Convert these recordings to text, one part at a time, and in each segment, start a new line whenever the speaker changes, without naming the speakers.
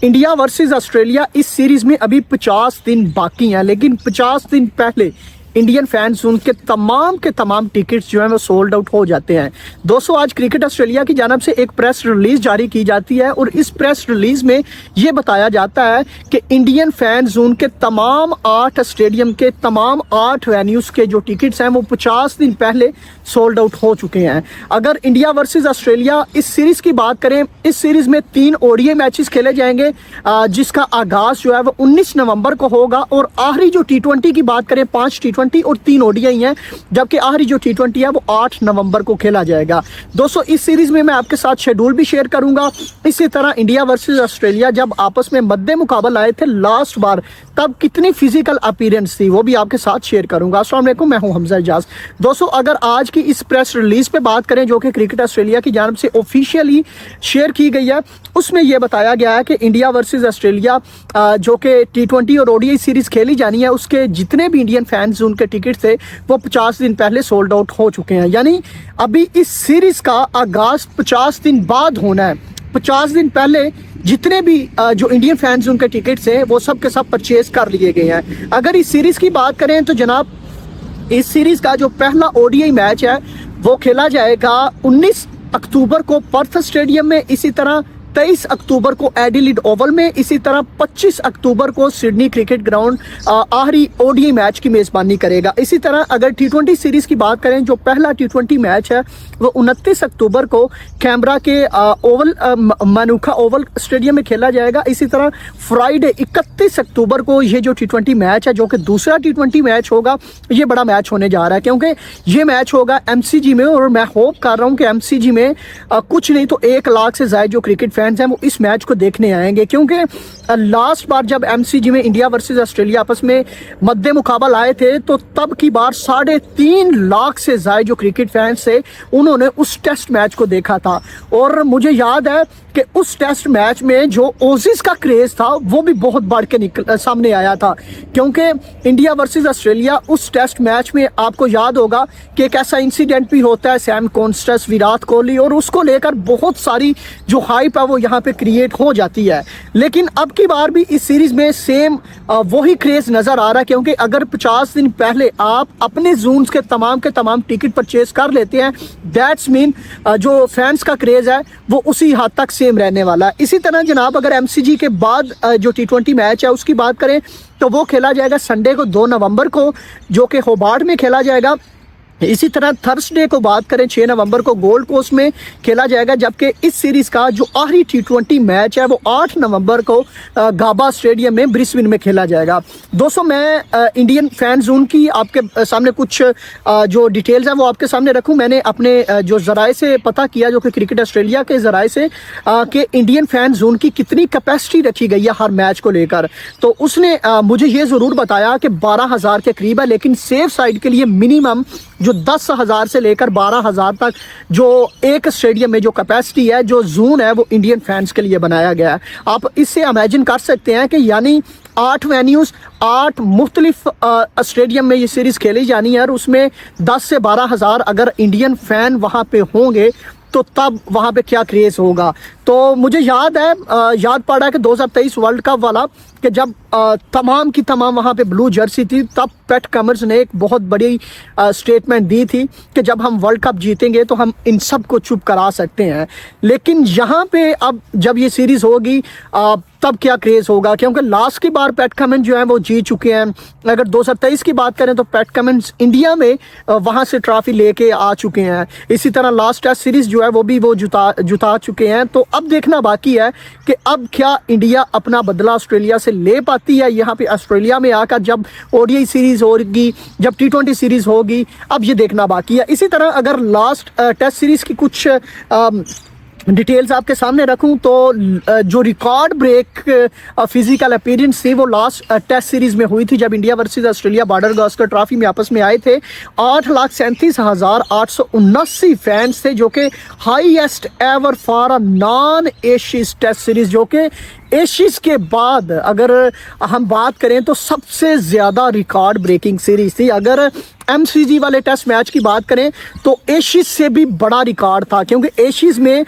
India versus Australia इस series में अभी 50 दिन बाकी हैं, लेकिन 50 दिन पहले इंडियन फैंस उनके के तमाम टिकट्स जो हैं वो सोल्ड आउट हो जाते हैं। दोस्तों, आज क्रिकेट ऑस्ट्रेलिया की जानब से एक प्रेस रिलीज जारी की जाती है और इस प्रेस रिलीज में ये बताया जाता है कि इंडियन फैन जोन के तमाम 8 स्टेडियम के तमाम 8 वेन्यूज़ के जो टिकट्स हैं वो 50 दिन पहले सोल्ड आउट हो चुके हैं। अगर इंडिया वर्सेस ऑस्ट्रेलिया इस सीरीज़ की बात करें, इस सीरीज़ में 3 ओडीआई मैचेस खेले जाएंगे, जिसका आगाज़ जो है वो 19 नवंबर को होगा और आखिरी जो T20 की बात करें 5 T20 और 3 ओडीआई हैं, जबकि आखिरी जो T20 है वो 8 नवंबर को खेला जाएगा। दोस्तों, इस सीरीज़ में मैं आपके साथ शेड्यूल भी शेयर करूंगा। इसी तरह इंडिया वर्सेस ऑस्ट्रेलिया जब आपस में मद्दे मुकाबला आए थे लास्ट बार, तब कितनी फिजिकल अपीयरेंस थी वो भी आपके साथ शेयर करूंगा। अस्सलाम वालेकुम, मैं हूं हमजा इजाज। दोस्तों, अगर आज की इस प्रेस रिलीज पे बात करें जो कि क्रिकेट ऑस्ट्रेलिया की जानब से ऑफिशियली शेयर की गई है, उसमें यह बताया गया है कि इंडिया वर्सेस ऑस्ट्रेलिया जो कि T20 और ओडीआई सीरीज़ खेली जानी है, उसके जितने भी इंडियन फैंस उनके टिकट थे वो 50 दिन पहले सोल्ड आउट हो चुके हैं। यानी अभी इस सीरीज़ का आगाज़ 50 दिन बाद होना है। 50 दिन पहले जितने भी जो इंडियन फैंस उनके टिकट्स हैं वो सब के सब परचेज कर लिए गए हैं। अगर इस सीरीज़ की बात करें तो जनाब, इस सीरीज़ का जो पहला ओडीआई मैच है वो खेला जाएगा 19 अक्टूबर को पर्थ स्टेडियम में, इसी तरह 23 अक्टूबर को एडिलेड ओवल में, इसी तरह 25 अक्टूबर को सिडनी क्रिकेट ग्राउंड आखिरी ओडीआई मैच की मेज़बानी करेगा। इसी तरह अगर T20 सीरीज़ की बात करें, जो पहला T20 मैच है वो 29 अक्टूबर को कैमरा के ओवल मानुका ओवल स्टेडियम में खेला जाएगा। इसी तरह फ्राइडे 31 अक्टूबर को ये जो T20 मैच है, जो कि दूसरा T20 मैच होगा, ये बड़ा मैच होने जा रहा है क्योंकि ये मैच होगा MCG में, और मैं होप कर रहा हूँ कि MCG में कुछ नहीं तो 1 लाख से ज़्यादा जो क्रिकेट फैंस हैं वो इस मैच को देखने आएंगे, क्योंकि लास्ट बार जब MCG में इंडिया वर्सेस ऑस्ट्रेलिया आपस में मद्दे मुकाबला आए थे तो तब की बार 3.5 लाख से ज़्यादा जो क्रिकेट फैंस थे उन्होंने उस टेस्ट मैच को देखा था। और मुझे याद है कि उस टेस्ट मैच में जो ओजिस का क्रेज़ था वो भी बहुत बढ़ के सामने आया था, क्योंकि इंडिया वर्सेस ऑस्ट्रेलिया उस टेस्ट मैच में आपको याद होगा कि एक ऐसा इंसिडेंट भी होता है, सैम कॉन्स्टेंस, विराट कोहली, और उसको लेकर बहुत सारी जो हाइप है वो यहाँ पे क्रिएट हो जाती है। लेकिन अब की बार भी इस सीरीज़ में सेम वही क्रेज़ नज़र आ रहा है, क्योंकि अगर 50 दिन पहले आप अपने जोन्स के तमाम टिकट परचेज कर लेते हैं, दैट्स मीन जो फैंस का क्रेज़ है वो उसी हद तक सेम रहने वाला है। इसी तरह जनाब, अगर MCG के बाद जो T20 मैच है उसकी बात करें तो वो खेला जाएगा संडे को 2 नवंबर को, जो कि होबार्ट में खेला जाएगा। इसी तरह थर्सडे को बात करें 6 नवंबर को गोल्ड कोस्ट में खेला जाएगा, जबकि इस सीरीज़ का जो आखिरी T20 मैच है वो 8 नवंबर को गाबा स्टेडियम में ब्रिस्बेन में खेला जाएगा। दोस्तों, मैं इंडियन फैन जोन की आपके सामने कुछ जो डिटेल्स हैं वो आपके सामने रखूं। मैंने अपने जो ज़राए से पता किया, जो कि क्रिकेट ऑस्ट्रेलिया के ज़राए से, कि इंडियन फैन जोन की कितनी कैपेसिटी रखी गई है हर मैच को लेकर, तो उसने मुझे ये ज़रूर बताया कि 12,000 के करीब है, लेकिन सेफ साइड के लिए मिनिमम जो 10,000 से लेकर 12,000 तक जो एक स्टेडियम में जो कैपेसिटी है, जो जोन है, वो इंडियन फैंस के लिए बनाया गया है। आप इससे इमेजिन कर सकते हैं कि यानी 8 वेन्यूज़ 8 मुख्तलिफ स्टेडियम में ये सीरीज़ खेली जानी है, और उसमें 10 से 12,000 अगर इंडियन फ़ैन वहाँ पे होंगे तो तब वहाँ पे क्या क्रेज़ होगा। तो मुझे याद पड़ा है कि 2023 वर्ल्ड कप वाला, कि जब तमाम की तमाम वहाँ पे ब्लू जर्सी थी, तब पैट कमिंस ने एक बहुत बड़ी स्टेटमेंट दी थी कि जब हम वर्ल्ड कप जीतेंगे तो हम इन सब को चुप करा सकते हैं। लेकिन यहाँ पे अब जब ये सीरीज़ होगी तब क्या क्रेज़ होगा, क्योंकि लास्ट की बार पैट कमिंस जो है वो जीत चुके हैं। अगर 2023 की बात करें तो पैट कमिंस इंडिया में वहाँ से ट्रॉफी लेके आ चुके हैं। इसी तरह लास्ट टेस्ट सीरीज़ जो है वो भी वो जुता चुके हैं। तो अब देखना बाकी है कि अब क्या इंडिया अपना बदला ऑस्ट्रेलिया से ले पाती है यहाँ पे ऑस्ट्रेलिया में आकर, जब ओडीआई सीरीज़ होगी, जब T20 सीरीज़ होगी, अब ये देखना बाकी है। इसी तरह अगर लास्ट टेस्ट सीरीज़ की कुछ डिटेल्स आपके सामने रखूं तो जो रिकॉर्ड ब्रेक फिजिकल अपीयरेंस थी वो लास्ट टेस्ट सीरीज़ में हुई थी, जब India versus Australia border Gavaskar trophy में आपस में आए थे। 8,37,879 फैंस थे, जो कि highest ever for a non Asian test series, जो कि एशिस के बाद अगर हम बात करें तो सबसे ज़्यादा रिकॉर्ड ब्रेकिंग सीरीज थी। अगर एमसीजी वाले टेस्ट मैच की बात करें तो एशिस से भी बड़ा रिकॉर्ड था, क्योंकि एशिस में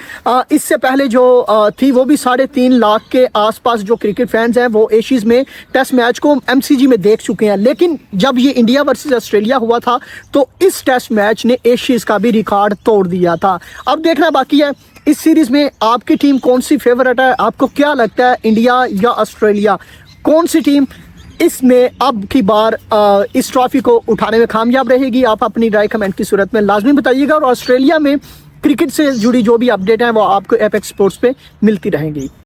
इससे पहले जो थी वो भी 3.5 लाख के आसपास जो क्रिकेट फैंस हैं वो एशिस में टेस्ट मैच को एमसीजी में देख चुके हैं। लेकिन जब ये इंडिया वर्सेस ऑस्ट्रेलिया हुआ था तो इस टेस्ट मैच ने एशिस का भी रिकॉर्ड तोड़ दिया था। अब देखना बाकी है इस सीरीज में आपकी टीम कौन सी फेवरेट है। आपको क्या लगता है, इंडिया या ऑस्ट्रेलिया, कौन सी टीम इसमें अब की बार इस ट्रॉफी को उठाने में कामयाब रहेगी? आप अपनी राय कमेंट की सूरत में लाजमी बताइएगा। और ऑस्ट्रेलिया में क्रिकेट से जुड़ी जो भी अपडेट है वो आपको एपेक्स स्पोर्ट्स पे मिलती रहेंगी।